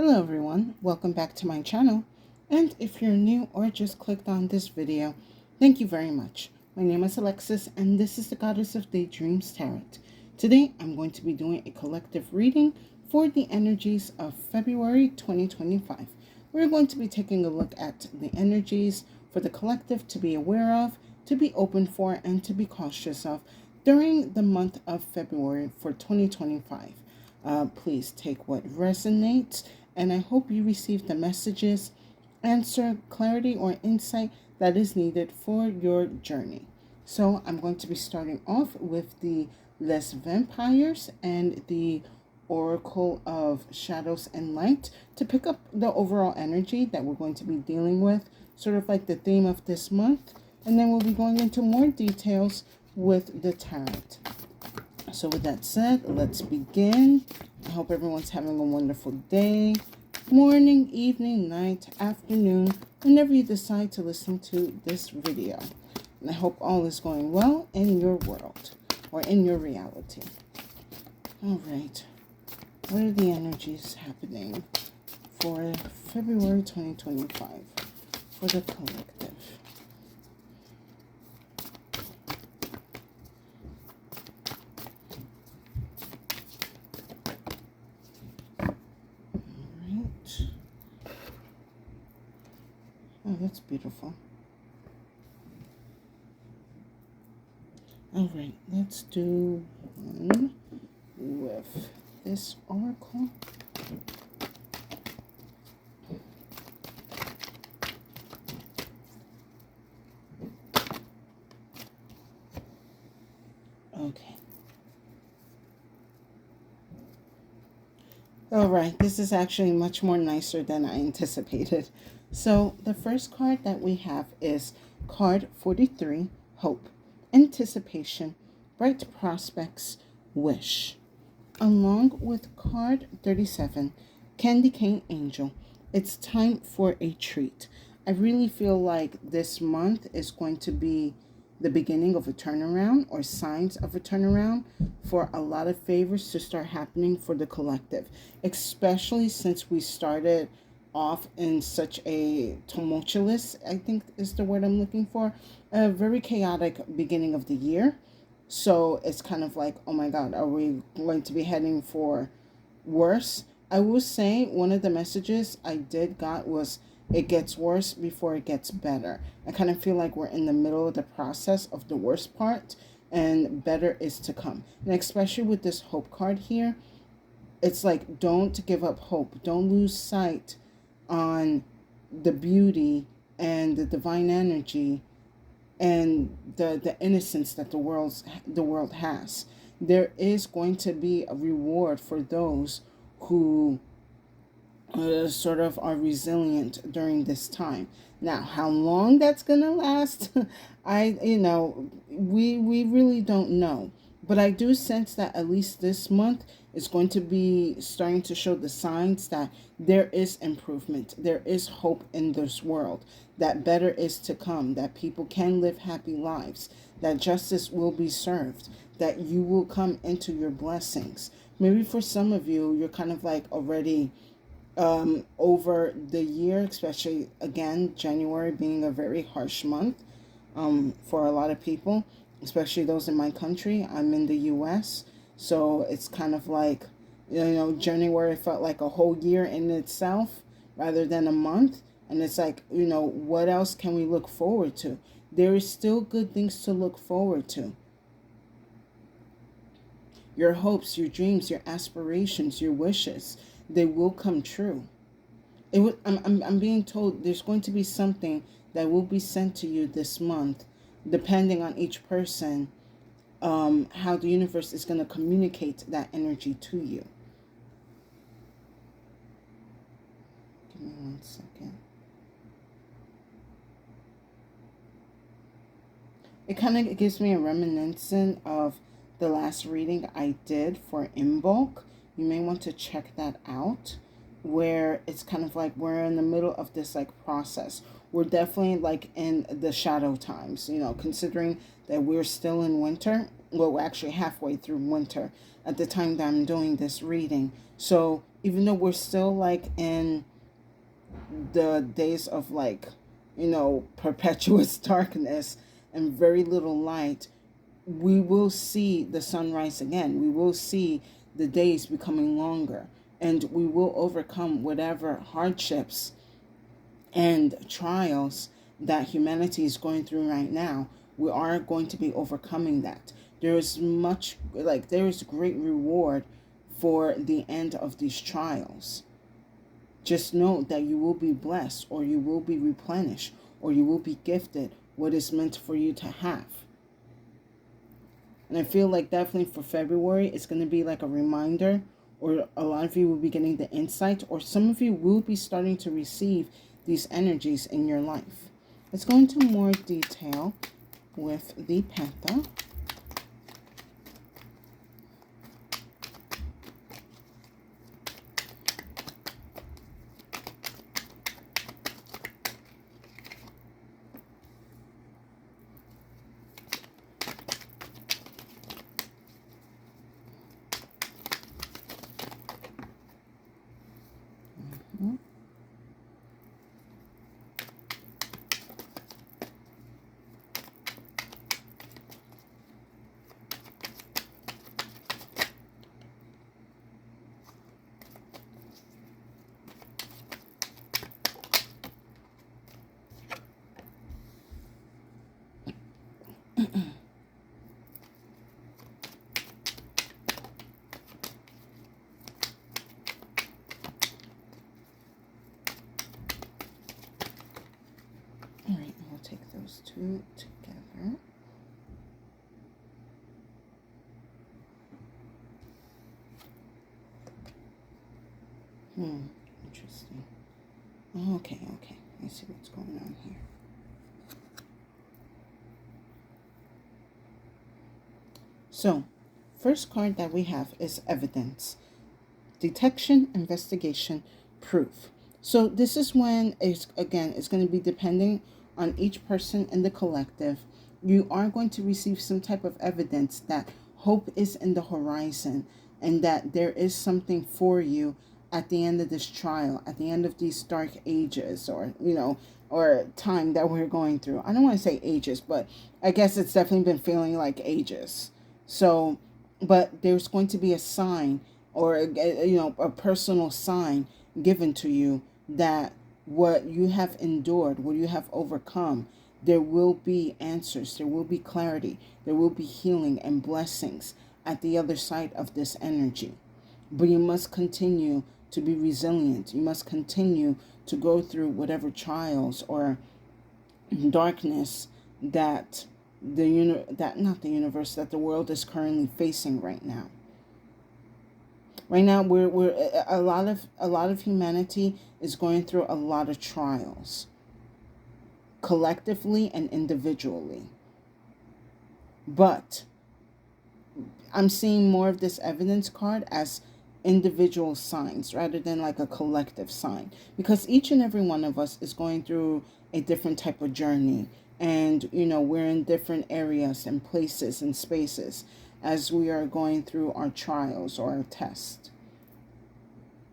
Hello everyone, welcome back to my channel. And if you're new or just clicked on this video, thank you very much. My name is Alexis and this is the Goddess of Daydreams Tarot. Today I'm going to be doing a collective reading for the energies of February 2025. We're going to be taking a look at the energies for the collective to be aware of, to be open for, and to be cautious of during the month of February for 2025. Please take what resonates, and I hope you receive the messages, answer, clarity, or insight that is needed for your journey. So I'm going to be starting off with the Les Vampires and the Oracle of Shadows and Light to pick up the overall energy that we're going to be dealing with, sort of like the theme of this month. And then we'll be going into more details with the tarot. So with that said, let's begin. I hope everyone's having a wonderful day, morning, evening, night, afternoon, whenever you decide to listen to this video. And I hope all is going well in your world or in your reality. All right. What are the energies happening for February 2025 for the collective? Oh, that's beautiful. All right, let's do one with this oracle. Okay. All right, this is actually much more nicer than I anticipated. So the first card that we have is card 43, Hope, Anticipation, Bright Prospects, Wish. Along with card 37, Candy Cane Angel, it's time for a treat. I really feel like this month is going to be the beginning of a turnaround or signs of a turnaround for a lot of favors to start happening for the collective, especially since we started off in such a tumultuous, I think is the word I'm looking for, a very chaotic beginning of the year. So it's kind of like, oh my God, are we going to be heading for worse? I will say one of the messages I did got was it gets worse before it gets better. I kind of feel like we're in the middle of the process of the worst part and better is to come. And especially with this hope card here, it's like, don't give up hope. Don't lose sight on the beauty and the divine energy and the innocence that the world has. There is going to be a reward for those who sort of are resilient during this time. Now, how long that's gonna last, we really don't know. But I do sense that at least this month is going to be starting to show the signs that there is improvement, there is hope in this world, that better is to come, that people can live happy lives, that justice will be served, that you will come into your blessings. Maybe for some of you, you're kind of like already over the year, especially again, January being a very harsh month for a lot of people, especially those in my country. I'm in the US, so it's kind of like, January felt like a whole year in itself rather than a month. And it's like, what else can we look forward to? There is still good things to look forward to. Your hopes, your dreams, your aspirations, your wishes, they will come true. I'm being told there's going to be something that will be sent to you this month, depending on each person, how the universe is going to communicate that energy to you. Give me 1 second. It kind of gives me a reminiscence of the last reading I did for Imbolc. You may want to check that out, where it's kind of like we're in the middle of this like process. We're definitely like in the shadow times, considering that we're still in winter. well, we're actually halfway through winter at the time that I'm doing this reading. So even though we're still like in the days of like, perpetuous darkness and very little light, we will see the sunrise again. We will see the days becoming longer, and we will overcome whatever hardships and trials that humanity is going through right now. We are going to be overcoming that. There is there is great reward for the end of these trials. Just know that you will be blessed, or you will be replenished, or you will be gifted what is meant for you to have. And I feel like definitely for February, it's going to be like a reminder, or a lot of you will be getting the insight, or some of you will be starting to receive these energies in your life. Let's go into more detail with the Panther. All right, we'll take those two together. Interesting. Okay. I see what's going on here. So, first card that we have is evidence. Detection, investigation, proof. So this is when it's going to be depending on each person in the collective. You are going to receive some type of evidence that hope is in the horizon, and that there is something for you at the end of this trial, at the end of these dark ages, or time that we're going through. I don't want to say ages, but I guess it's definitely been feeling like ages. So, but there's going to be a sign, or a personal sign given to you that what you have endured, what you have overcome, there will be answers, there will be clarity, there will be healing and blessings at the other side of this energy. But you must continue to be resilient. You must continue to go through whatever trials or darkness that that the world is currently facing right now. Right now, we're a lot of humanity is going through a lot of trials, collectively and individually. But I'm seeing more of this evidence card as individual signs rather than like a collective sign, because each and every one of us is going through a different type of journey, and we're in different areas and places and spaces as we are going through our trials or our tests.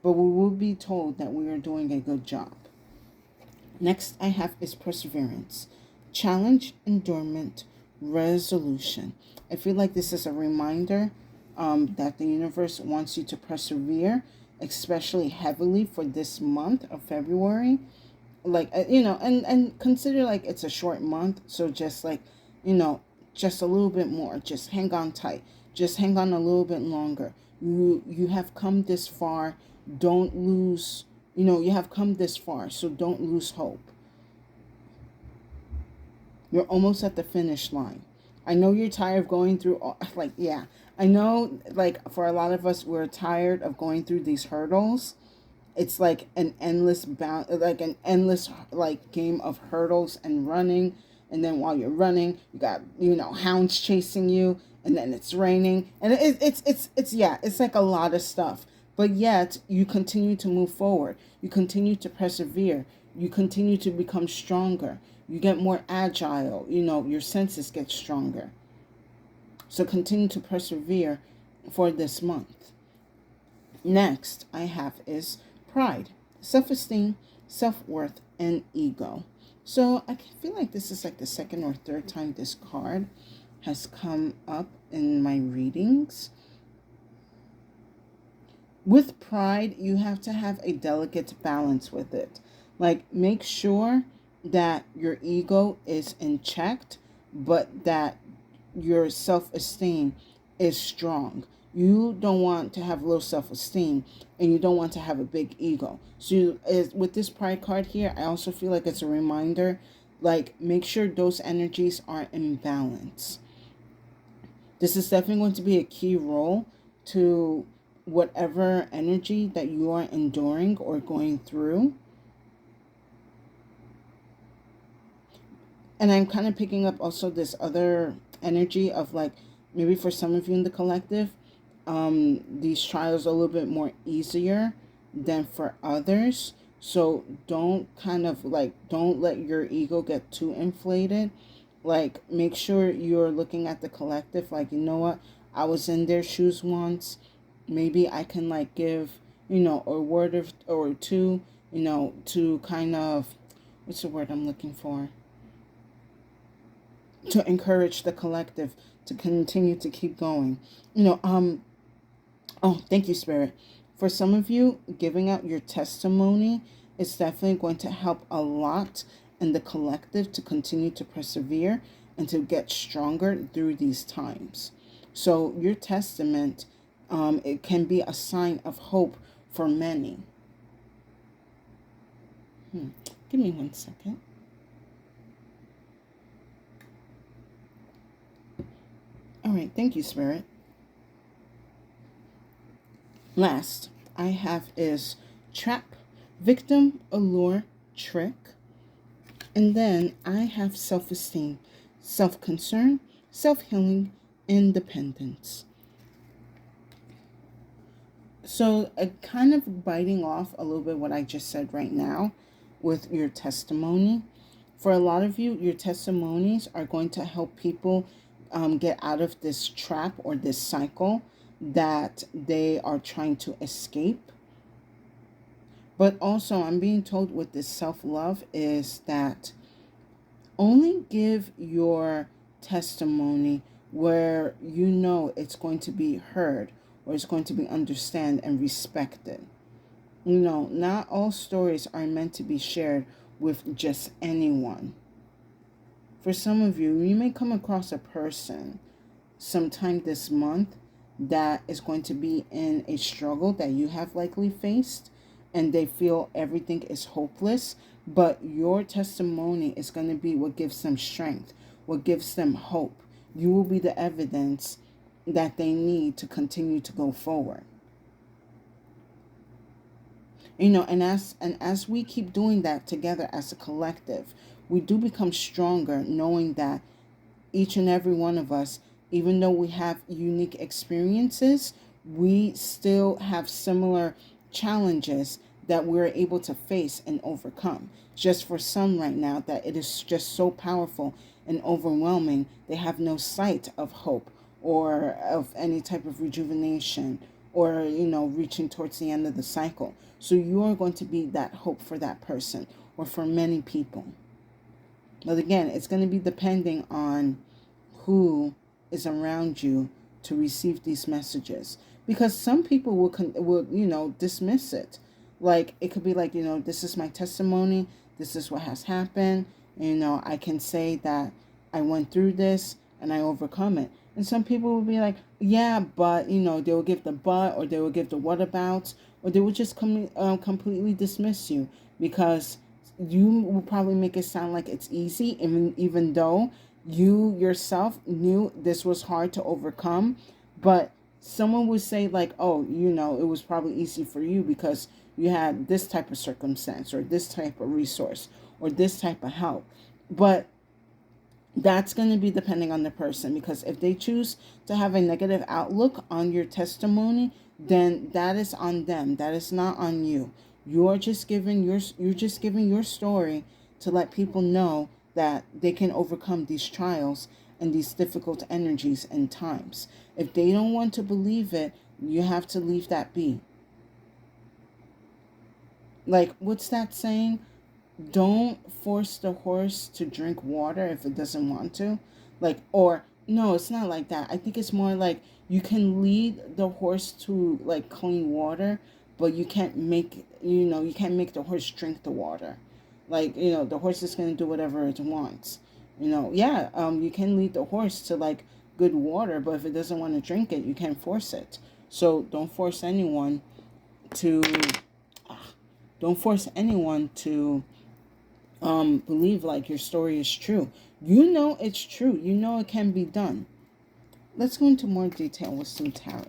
But we will be told that we are doing a good job. Next I have is perseverance, challenge, endurance, resolution. I feel like this is a reminder that the universe wants you to persevere, especially heavily for this month of February. And consider like it's a short month, so just like, just a little bit more. Just hang on tight. Just hang on a little bit longer. You have come this far. Don't lose. You have come this far, so don't lose hope. You're almost at the finish line. I know you're tired of going through, I know, for a lot of us, we're tired of going through these hurdles. It's like an endless game of hurdles and running. And then while you're running, you got, hounds chasing you, and then it's raining. And it's like a lot of stuff. But yet, you continue to move forward. You continue to persevere. You continue to become stronger. You get more agile. Your senses get stronger. So continue to persevere for this month. Next, I have is pride, self-esteem, self-worth, and ego. So I feel like this is like the second or third time this card has come up in my readings. With pride, you have to have a delicate balance with it. Like, make sure that your ego is in check, but that your self-esteem is strong. You don't want to have low self-esteem, and you don't want to have a big ego. So with this pride card here, I also feel like it's a reminder, like, make sure those energies are in balance. This is definitely going to be a key role to whatever energy that you are enduring or going through. And I'm kind of picking up also this other energy of, like, maybe for some of you in the collective, these trials are a little bit more easier than for others. So don't don't let your ego get too inflated. Like, make sure you're looking at the collective, like, you know what, I was in their shoes once. Maybe I can, like, give, a word or two, to kind of, what's the word I'm looking for? To encourage the collective to continue to keep going. Oh, thank you, Spirit. For some of you, giving out your testimony is definitely going to help a lot in the collective to continue to persevere and to get stronger through these times. So your testament, it can be a sign of hope for many. Give me 1 second. All right, thank you, Spirit. Last I have is trap, victim, allure, trick. And then I have self-esteem, self-concern, self-healing, independence. So kind of biting off a little bit what I just said right now with your testimony. For a lot of you, your testimonies are going to help people get out of this trap or this cycle that they are trying to escape. But also, I'm being told with this self-love is that only give your testimony where you know it's going to be heard or it's going to be understood and respected. Not all stories are meant to be shared with just anyone. For some of you, you may come across a person sometime this month that is going to be in a struggle that you have likely faced, and they feel everything is hopeless, but your testimony is going to be what gives them strength, what gives them hope. You will be the evidence that they need to continue to go forward. And as we keep doing that together as a collective, we do become stronger, knowing that each and every one of us, even though we have unique experiences, we still have similar challenges that we're able to face and overcome. Just for some right now, that it is just so powerful and overwhelming, they have no sight of hope or of any type of rejuvenation or, reaching towards the end of the cycle. So you are going to be that hope for that person or for many people. But again, it's going to be depending on who is around you to receive these messages. Because some people will dismiss it. Like, it could be like, this is my testimony. This is what has happened. I can say that I went through this and I overcome it. And some people will be like, yeah, but, they will give the but, or they will give the whatabouts, or they will just completely dismiss you because you will probably make it sound like it's easy, even though you yourself knew this was hard to overcome. But someone would say, like, oh, it was probably easy for you because you had this type of circumstance or this type of resource or this type of help. But that's going to be depending on the person, because if they choose to have a negative outlook on your testimony, then that is on them. That is not on you. You're just giving your story to let people know that they can overcome these trials and these difficult energies and times. If they don't want to believe it, you have to leave that be. Like, what's that saying? Don't force the horse to drink water if it doesn't want to. Like, or no, it's not like that. I think it's more like you can lead the horse to like clean water, but you can't make the horse drink the water. Like, the horse is going to do whatever it wants. Yeah, you can lead the horse to like good water, but if it doesn't want to drink it, you can't force it. So to don't force anyone to believe like your story is true. You know it's true. You know it can be done. Let's go into more detail with some tarot.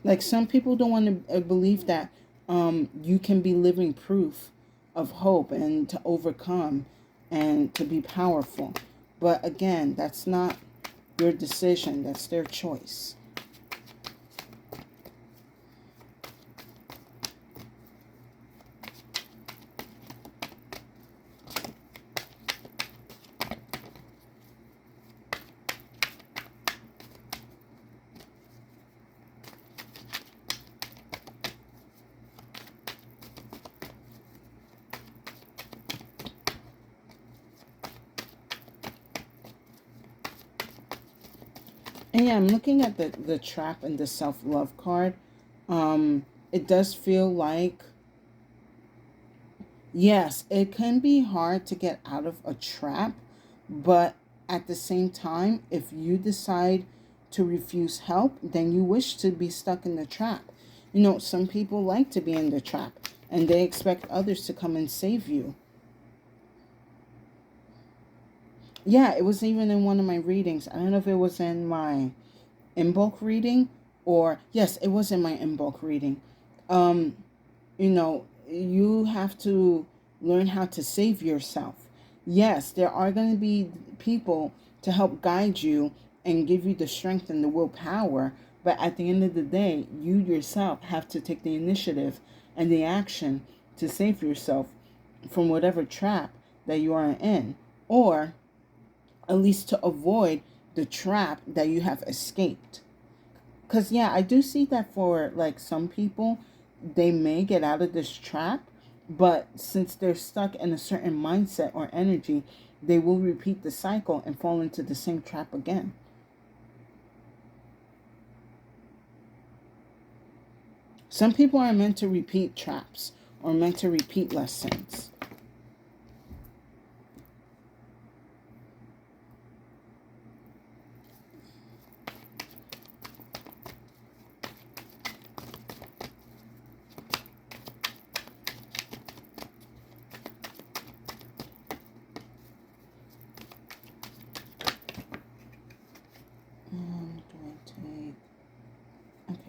Like, some people don't want to believe that you can be living proof of hope and to overcome and to be powerful. But again, that's not your decision. That's their choice. And yeah, I'm looking at the trap and the self-love card. It does feel like, yes, it can be hard to get out of a trap, but at the same time, if you decide to refuse help, then you wish to be stuck in the trap. Some people like to be in the trap and they expect others to come and save you. Yeah, it was even in one of my readings. I don't know if it was in my in bulk reading, or yes, it was in my in bulk reading. um you have to learn how to save yourself. Yes, there are going to be people to help guide you and give you the strength and the willpower, but at the end of the day, you yourself have to take the initiative and the action to save yourself from whatever trap that you are in, or at least to avoid the trap that you have escaped. Because, yeah, I do see that for like some people, they may get out of this trap, but since they're stuck in a certain mindset or energy, they will repeat the cycle and fall into the same trap again. Some people are meant to repeat traps or meant to repeat lessons. Do I take? Okay.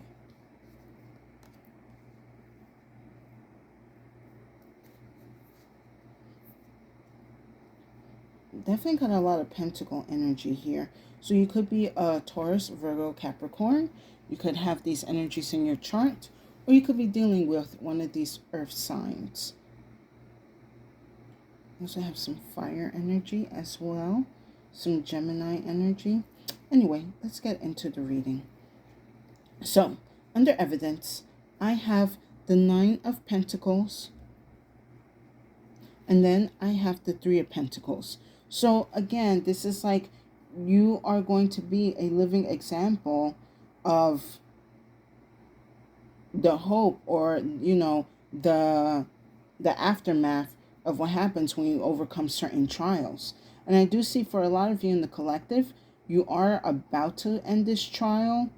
Definitely got a lot of pentacle energy here. So you could be a Taurus, Virgo, Capricorn. You could have these energies in your chart, or you could be dealing with one of these earth signs. Also have some fire energy as well, some Gemini energy. Anyway, let's get into the reading. So, under evidence, I have the Nine of Pentacles, and then I have the Three of Pentacles. So again, this is like you are going to be a living example of the hope, or the aftermath of what happens when you overcome certain trials. And I do see for a lot of you in the collective, you are about to end this trial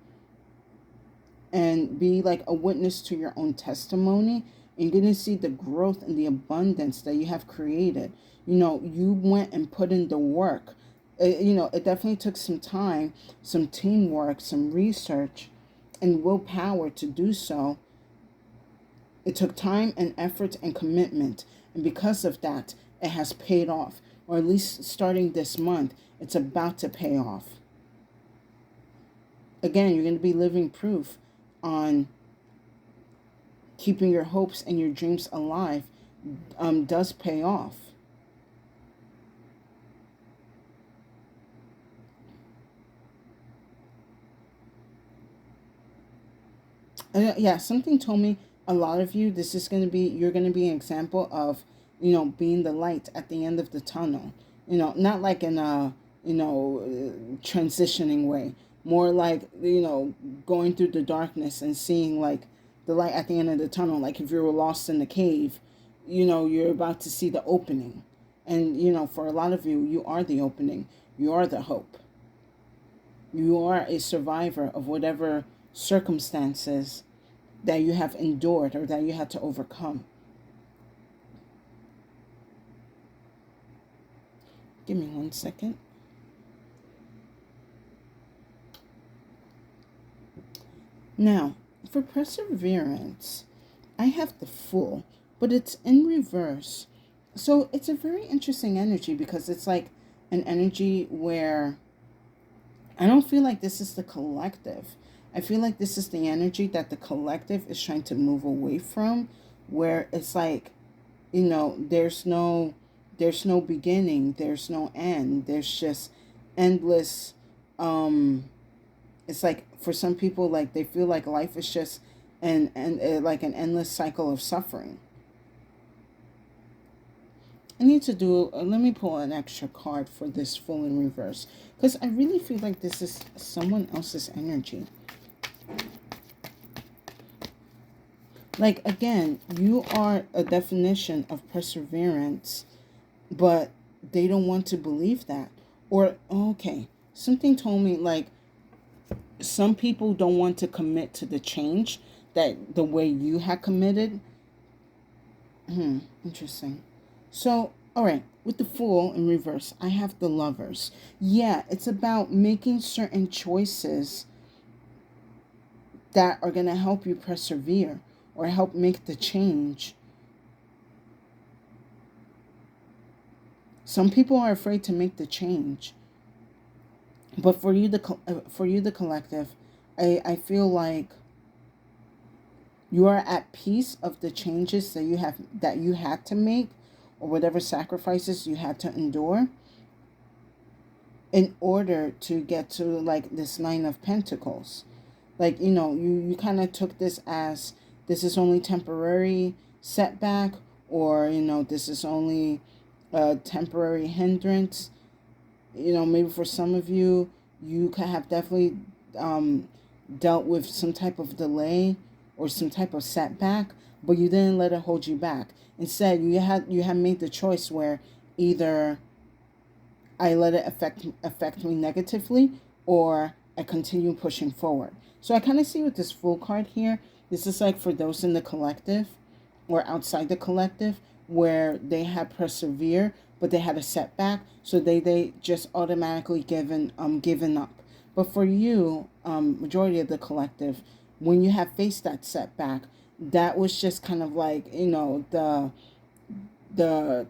and be like a witness to your own testimony. And you're going to see the growth and the abundance that you have created. You went and put in the work. It definitely took some time, some teamwork, some research, and willpower to do so. It took time and effort and commitment. And because of that, it has paid off. Or at least starting this month, it's about to pay off. again, you're going to be living proof on keeping your hopes and your dreams alive does pay off. Yeah, something told me a lot of you, this is going to be, you're going to be an example of, being the light at the end of the tunnel. Not like in a, transitioning way, more like, going through the darkness and seeing like the light at the end of the tunnel. Like if you were lost in the cave, you're about to see the opening. And, for a lot of you, you are the opening. You are the hope. You are a survivor of whatever circumstances that you have endured or that you had to overcome. Give me 1 second. Now, for perseverance, I have the Fool, but it's in reverse. So it's a very interesting energy because it's like an energy where I don't feel like this is the collective. I feel like this is the energy that the collective is trying to move away from, where it's like, there's no beginning, there's no end. There's just endless it's like for some people, like they feel like life is just like an endless cycle of suffering. I need to do let me pull an extra card for this Fool in reverse because I really feel like this is someone else's energy. Like, again, you are a definition of perseverance, but they don't want to believe that. Or, okay, something told me like some people don't want to commit to the change that the way you had committed. Interesting. So, all right, with the Fool in reverse, I have the Lovers. Yeah, it's about making certain choices that are going to help you persevere or help make the change. Some people are afraid to make the change. But for you the collective, I feel like you are at peace of the changes that you had to make or whatever sacrifices you had to endure in order to get to like this Nine of Pentacles. Like, you kind of took this as this is only temporary setback, or this is only a temporary hindrance. Maybe for some of you, you could have definitely dealt with some type of delay or some type of setback, but you didn't let it hold you back. Instead, you had made the choice where either I let it affect me negatively, or I continue pushing forward. So I kind of see with this Fool card here, this is like for those in the collective or outside the collective where they had persevered, but they had a setback, so they just automatically given up. But for you, majority of the collective, when you have faced that setback, that was just kind of like the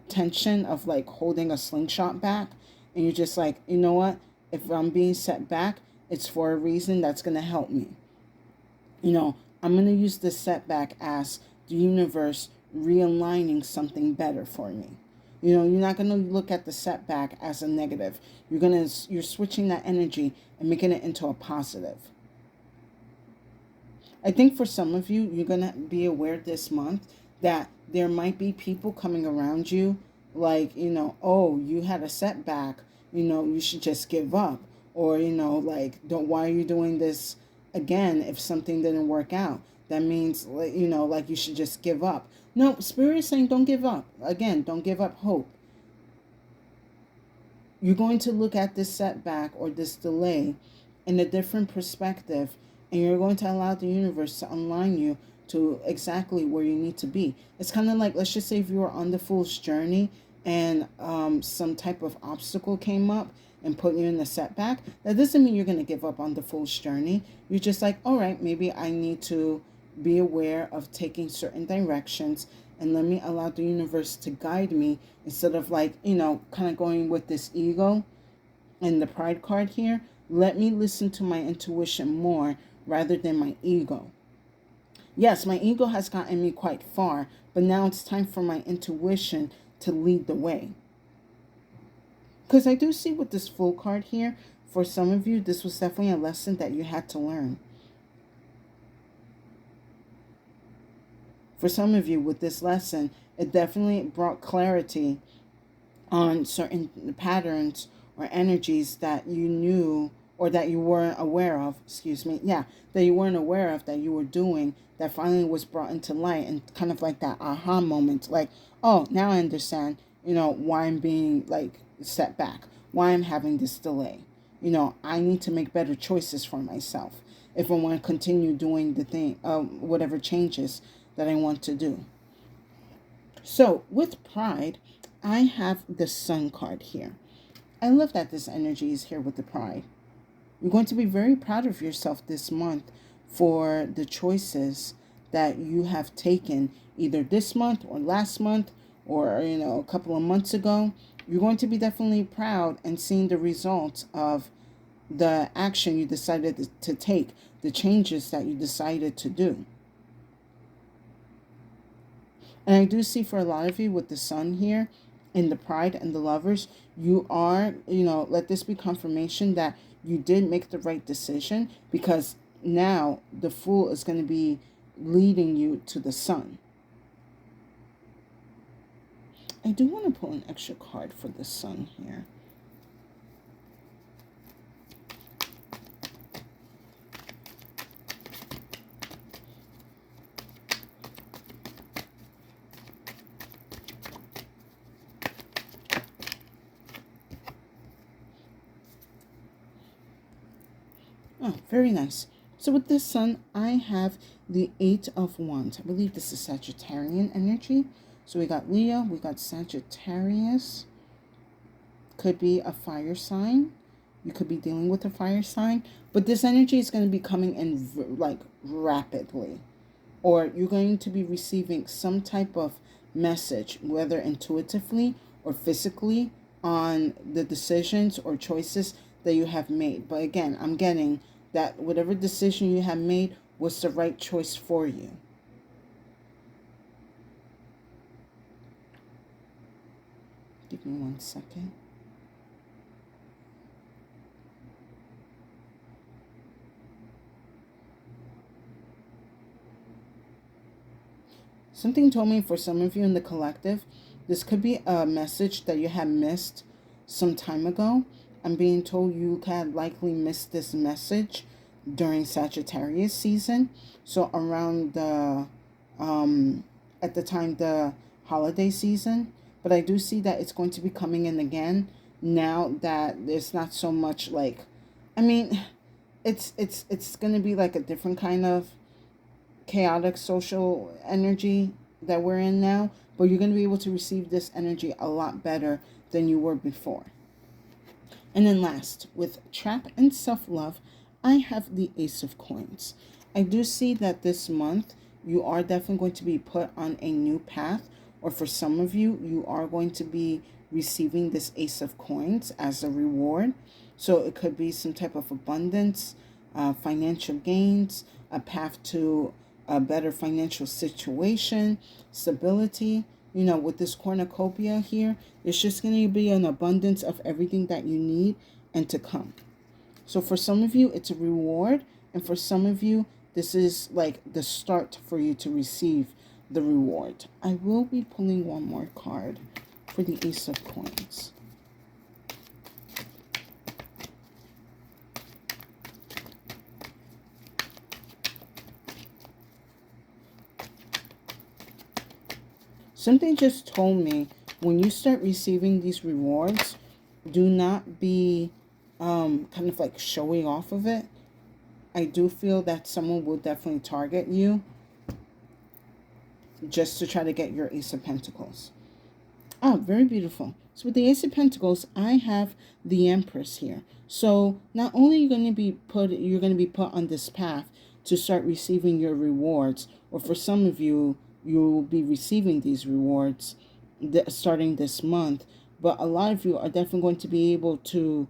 tension of like holding a slingshot back, and you're just like, what, if I'm being set back, it's for a reason that's going to help me. I'm going to use this setback as the universe realigning something better for me. You're not going to look at the setback as a negative. You're switching that energy and making it into a positive. I think for some of you, you're going to be aware this month that there might be people coming around you like, oh, you had a setback, you should just give up. Or, like, why are you doing this again if something didn't work out? That means, like you should just give up. No, Spirit is saying don't give up. Again, don't give up hope. You're going to look at this setback or this delay in a different perspective, and you're going to allow the universe to align you to exactly where you need to be. It's kind of like, let's just say if you were on the Fool's journey and some type of obstacle came up and put you in the setback. That doesn't mean you're going to give up on the Fool's journey. You're just like, all right, maybe I need to be aware of taking certain directions, and let me allow the universe to guide me instead of like, kind of going with this ego and the Pride card here. Let me listen to my intuition more rather than my ego. Yes, my ego has gotten me quite far, but now it's time for my intuition to lead the way. Because I do see with this Fool card here, for some of you, this was definitely a lesson that you had to learn. For some of you, with this lesson, it definitely brought clarity on certain patterns or energies that you knew or that you weren't aware of, that you weren't aware of that you were doing, that finally was brought into light, and kind of like that aha moment, like, oh, now I understand, why I'm being like set back, why I'm having this delay. I need to make better choices for myself if I want to continue doing the thing, whatever changes that I want to do. So with pride, I have the Sun card here. I love that this energy is here with the pride. You're going to be very proud of yourself this month for the choices that you have taken either this month or last month or, a couple of months ago. You're going to be definitely proud and seeing the results of the action you decided to take, the changes that you decided to do. And I do see for a lot of you with the Sun here in the pride and the Lovers, you are, let this be confirmation that you did make the right decision, because now the Fool is going to be leading you to the Sun. I do want to pull an extra card for the Sun here. Oh, very nice. So with this Sun, I have the Eight of Wands. I believe this is Sagittarian energy. So we got Leo, we got Sagittarius. Could be a fire sign. You could be dealing with a fire sign. But this energy is going to be coming in like rapidly. Or you're going to be receiving some type of message, whether intuitively or physically, on the decisions or choices that you have made. But again, I'm getting that whatever decision you have made was the right choice for you. Give me 1 second. Something told me for some of you in the collective, this could be a message that you had missed some time ago. I'm being told you had likely missed this message during Sagittarius season. So around at the time, the holiday season. But I do see that it's going to be coming in again now that there's not so much like, it's going to be like a different kind of chaotic social energy that we're in now, but you're going to be able to receive this energy a lot better than you were before. And then last, with trap and self-love, I have the Ace of Coins. I do see that this month you are definitely going to be put on a new path, or for some of you, you are going to be receiving this Ace of Coins as a reward. So it could be some type of abundance, financial gains, a path to a better financial situation, stability. With this cornucopia here, it's just going to be an abundance of everything that you need and to come. So for some of you, it's a reward. And for some of you, this is like the start for you to receive the reward. I will be pulling one more card for the Ace of Coins. Something just told me when you start receiving these rewards, do not be kind of like showing off of it. I do feel that someone will definitely target you just to try to get your Ace of Pentacles. Oh, very beautiful. So with the Ace of Pentacles, I have the Empress here. So not only are you going to be put on this path to start receiving your rewards, or for some of you, you will be receiving these rewards starting this month. But a lot of you are definitely going to be able to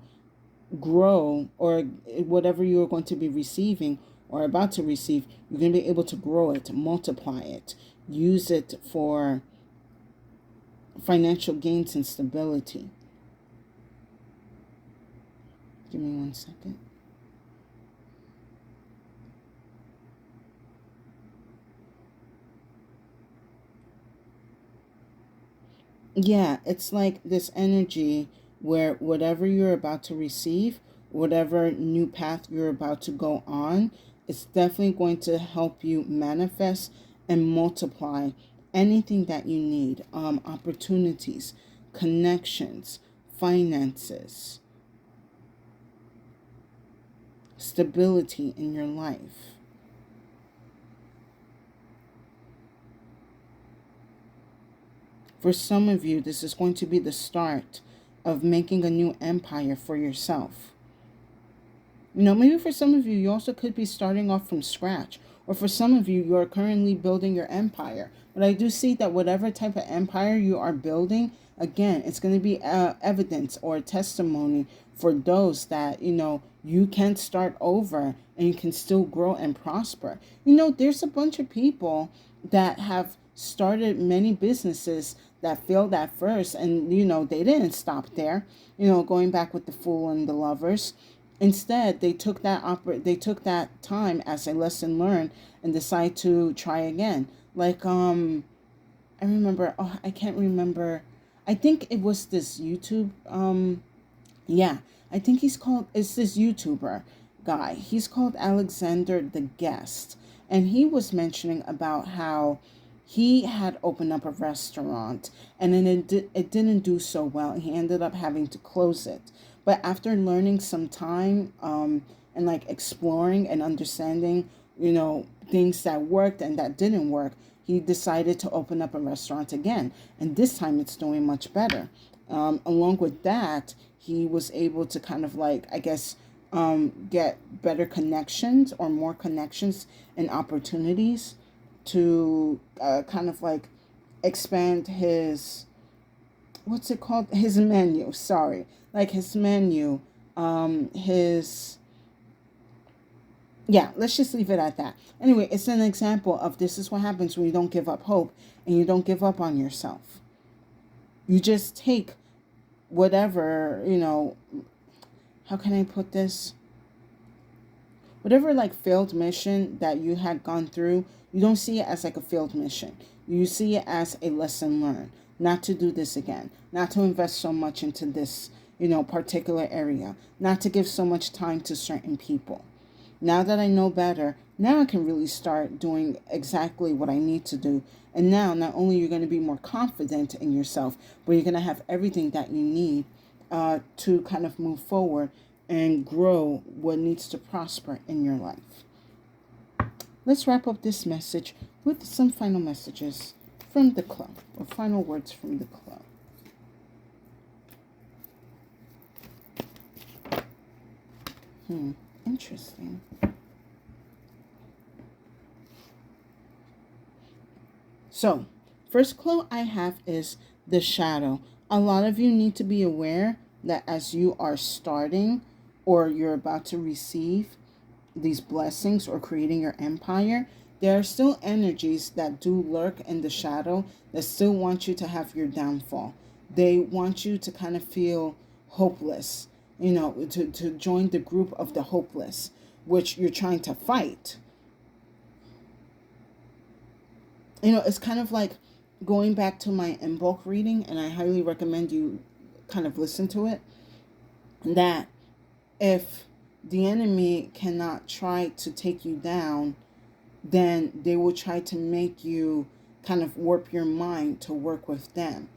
grow, or whatever you are going to be receiving or about to receive, you're going to be able to grow it, multiply it, use it for financial gains and stability. Give me 1 second. Yeah, it's like this energy where whatever you're about to receive, whatever new path you're about to go on, it's definitely going to help you manifest and multiply anything that you need, opportunities, connections, finances, stability in your life. For some of you, this is going to be the start of making a new empire for yourself. Maybe for some of you, you also could be starting off from scratch. Or for some of you, you're currently building your empire. But I do see that whatever type of empire you are building, again, it's going to be evidence or testimony for those that, you can start over and you can still grow and prosper. There's a bunch of people that have started many businesses that failed at first, and they didn't stop there, going back with the Fool and the Lovers. Instead, they took that time as a lesson learned and decide to try again. Like I remember, oh, I can't remember. I think it was this YouTube yeah, I think it's this YouTuber guy. He's called Alexander the Guest. And he was mentioning about how he had opened up a restaurant, and then it didn't do so well. He ended up having to close it. But after learning some time, and like exploring and understanding, things that worked and that didn't work, he decided to open up a restaurant again. And this time it's doing much better. Along with that, he was able to kind of like, I guess, get better connections or more connections and opportunities to kind of like expand his, what's it called, his menu, sorry, like his menu, his, yeah, let's just leave it at that. Anyway, it's an example of this is what happens when you don't give up hope and you don't give up on yourself. You just take whatever, how can I put this? Whatever like failed mission that you had gone through, you don't see it as like a failed mission. You see it as a lesson learned, not to do this again, not to invest so much into this, particular area, not to give so much time to certain people. Now that I know better, now I can really start doing exactly what I need to do. And now, not only you're going to be more confident in yourself, but you're going to have everything that you need to kind of move forward and grow what needs to prosper in your life. Let's wrap up this message with some final messages from the club, or final words from the club. Interesting. So, first clue I have is the shadow. A lot of you need to be aware that as you are starting or you're about to receive these blessings or creating your empire, there are still energies that do lurk in the shadow that still want you to have your downfall. They want you to kind of feel hopeless, to join the group of the hopeless, which you're trying to fight. It's kind of like going back to my in bulk reading, and I highly recommend you kind of listen to it. That if the enemy cannot try to take you down, then they will try to make you kind of warp your mind to work with them,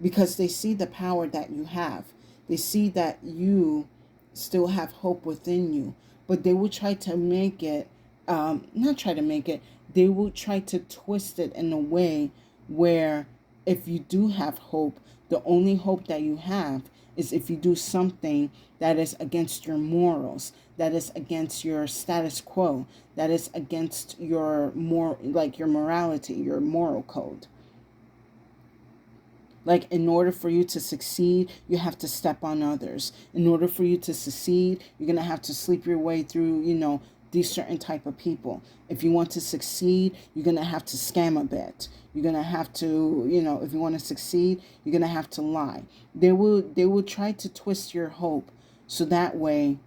because they see the power that you have. They see that you still have hope within you, but they will try to make it, not try to make it, they will try to twist it in a way where if you do have hope, the only hope that you have is if you do something that is against your morals, that is against your status quo, that is against your your morality, your moral code. Like, in order for you to succeed, you have to step on others. In order for you to succeed, you're going to have to sleep your way through, these certain type of people. If you want to succeed, you're going to have to scam a bit. You're going to have to, if you want to succeed, you're going to have to lie. They will try to twist your hope so that way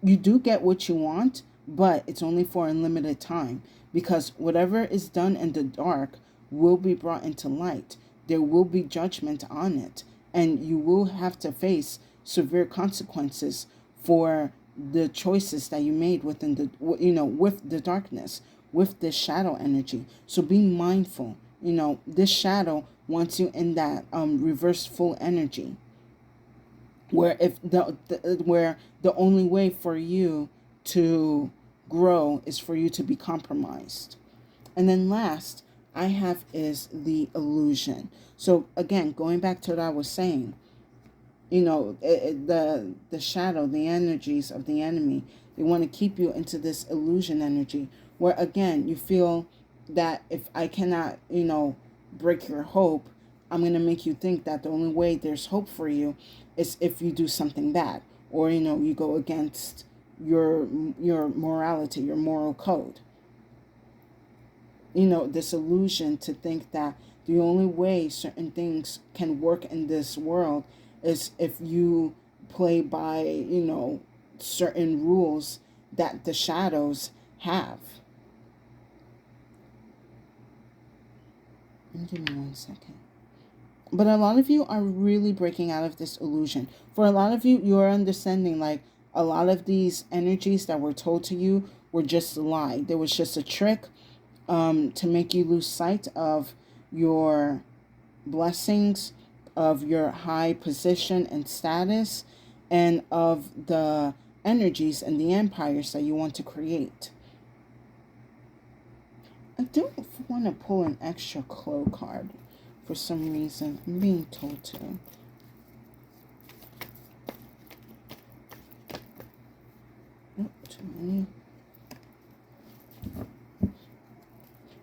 you do get what you want, but it's only for a limited time, because whatever is done in the dark will be brought into light. There will be judgment on it, and you will have to face severe consequences for the choices that you made within with the darkness, with this shadow energy. So be mindful. This shadow wants you in that reverse full energy, where if where the only way for you to grow is for you to be compromised. And then last I have is the illusion. So again, going back to what I was saying, the shadow, the energies of the enemy, they want to keep you into this illusion energy, where again you feel that if I cannot, break your hope, I'm going to make you think that the only way there's hope for you is if you do something bad, or you go against your morality, your moral code. This illusion to think that the only way certain things can work in this world is if you play by, certain rules that the shadows have. Give me 1 second. But a lot of you are really breaking out of this illusion. For a lot of you, you're understanding like a lot of these energies that were told to you were just a lie. There was just a trick to make you lose sight of your blessings, of your high position and status, and of the energies and the empires that you want to create. I don't want to pull an extra claw card for some reason. I'm being told to. Nope, too many.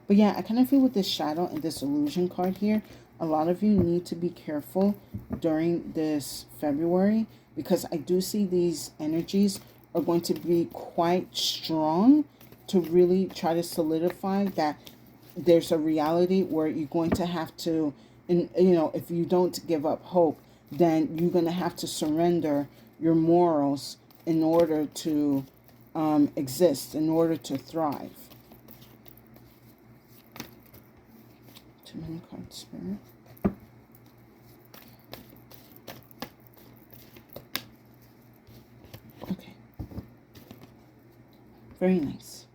But yeah, I kind of feel with this shadow and this illusion card here, a lot of you need to be careful during this February, because I do see these energies are going to be quite strong to really try to solidify that there's a reality where you're going to have to, and if you don't give up hope, then you're going to have to surrender your morals in order to exist, in order to thrive. Too many cards, Spirit. Okay. Very nice.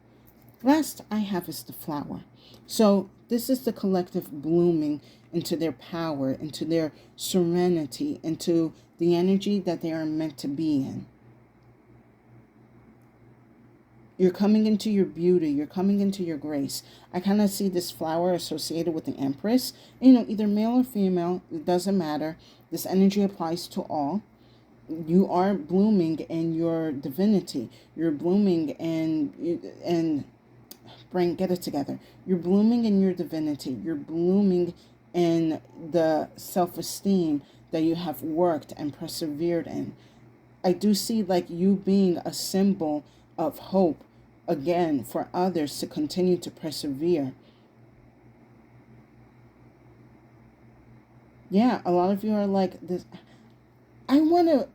Last I have is the flower. So this is the collective blooming into their power, into their serenity, into the energy that they are meant to be in. You're coming into your beauty. You're coming into your grace. I kind of see this flower associated with the Empress. Either male or female, it doesn't matter. This energy applies to all. You are blooming in your divinity. You're blooming in get it together. You're blooming in your divinity. You're blooming in the self-esteem that you have worked and persevered in. I do see like you being a symbol of hope, again, for others to continue to persevere. Yeah, a lot of you are like this. I know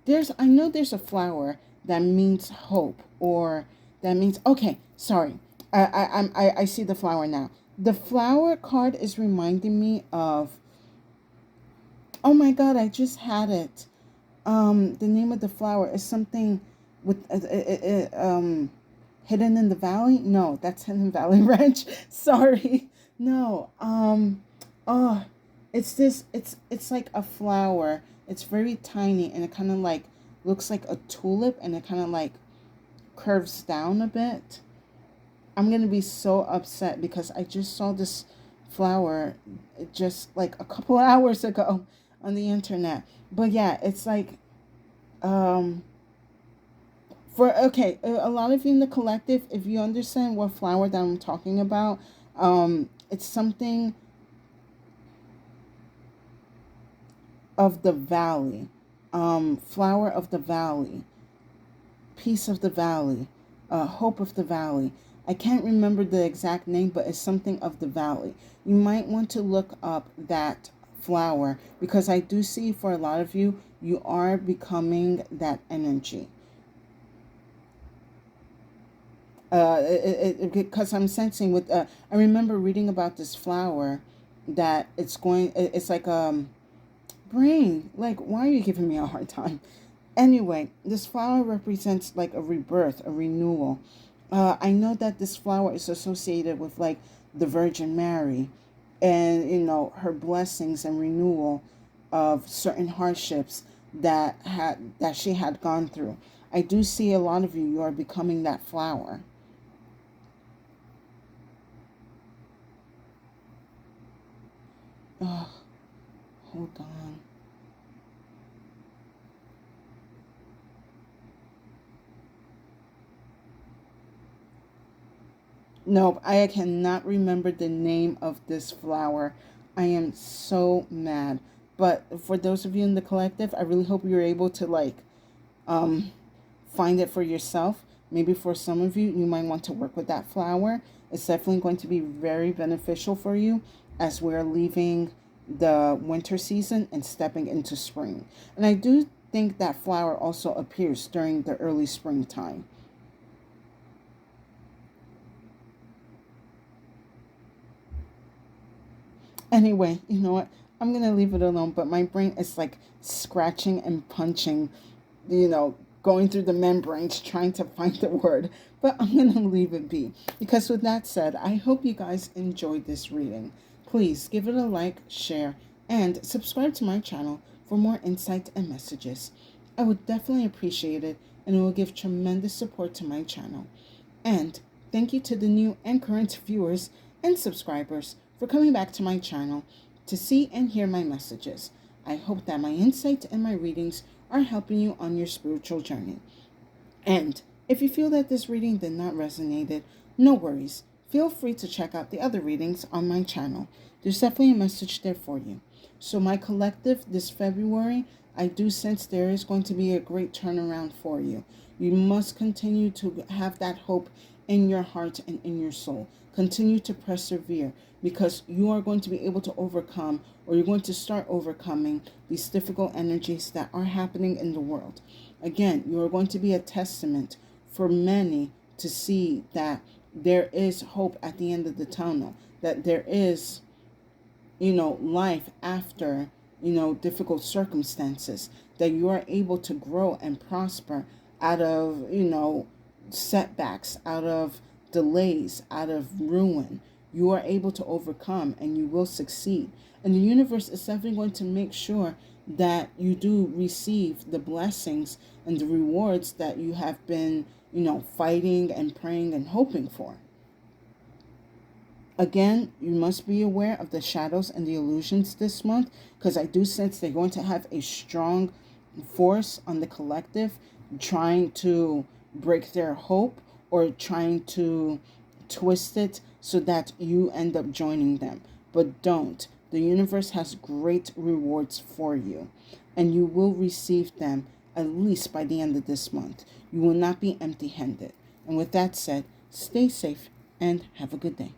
there's a flower that means hope, or that means, okay, sorry. I see the flower now. The flower card is reminding me of, oh my God, I just had it. The name of the flower is something with Hidden in the Valley. No, that's Hidden Valley Ranch. Sorry. No. Oh, it's like a flower. It's very tiny, and it kind of like looks like a tulip, and it kind of like curves down a bit. I'm going to be so upset because I just saw this flower just like a couple hours ago on the internet. But yeah, it's like, a lot of you in the collective, if you understand what flower that I'm talking about, it's something, of the valley, flower of the valley, peace of the valley, hope of the valley. I can't remember the exact name, but it's something of the valley. You might want to look up that flower because I do see for a lot of you, you are becoming that energy. Because I'm sensing with, I remember reading about this flower that it's like, brain, like, why are you giving me a hard time? Anyway, this flower represents like a rebirth, a renewal. I know that this flower is associated with like the Virgin Mary and, her blessings and renewal of certain hardships that she had gone through. I do see a lot of you, you are becoming that flower. Oh, hold on. Nope, I cannot remember the name of this flower. I am so mad. But for those of you in the collective, I really hope you're able to like um find it for yourself. Maybe for some of you, you might want to work with that flower. It's definitely going to be very beneficial for you as we're leaving the winter season and stepping into spring. And I do think that flower also appears during the early springtime. Anyway, you know what? I'm going to leave it alone, but my brain is like scratching and punching, going through the membranes trying to find the word. But I'm going to leave it be. Because with that said, I hope you guys enjoyed this reading. Please give it a like, share, and subscribe to my channel for more insight and messages. I would definitely appreciate it, and it will give tremendous support to my channel. And thank you to the new and current viewers and subscribers for coming back to my channel to see and hear my messages. I hope that my insight and my readings are helping you on your spiritual journey. And if you feel that this reading did not resonate, no worries. Feel free to check out the other readings on my channel. There's definitely a message there for you. So my collective this February, I do sense there is going to be a great turnaround for you. You must continue to have that hope in your heart and in your soul. Continue to persevere because you are going to be able to overcome, or you're going to start overcoming these difficult energies that are happening in the world. Again, you are going to be a testament for many to see that there is hope at the end of the tunnel, that there is, life after, difficult circumstances, that you are able to grow and prosper out of, setbacks, out of delays, out of ruin. You are able to overcome and you will succeed. And the universe is definitely going to make sure that you do receive the blessings and the rewards that you have been, fighting and praying and hoping for. Again, you must be aware of the shadows and the illusions this month because I do sense they're going to have a strong force on the collective trying to break their hope or trying to twist it so that you end up joining them. But don't. The universe has great rewards for you, and you will receive them at least by the end of this month. You will not be empty handed. And with that said, stay safe and have a good day.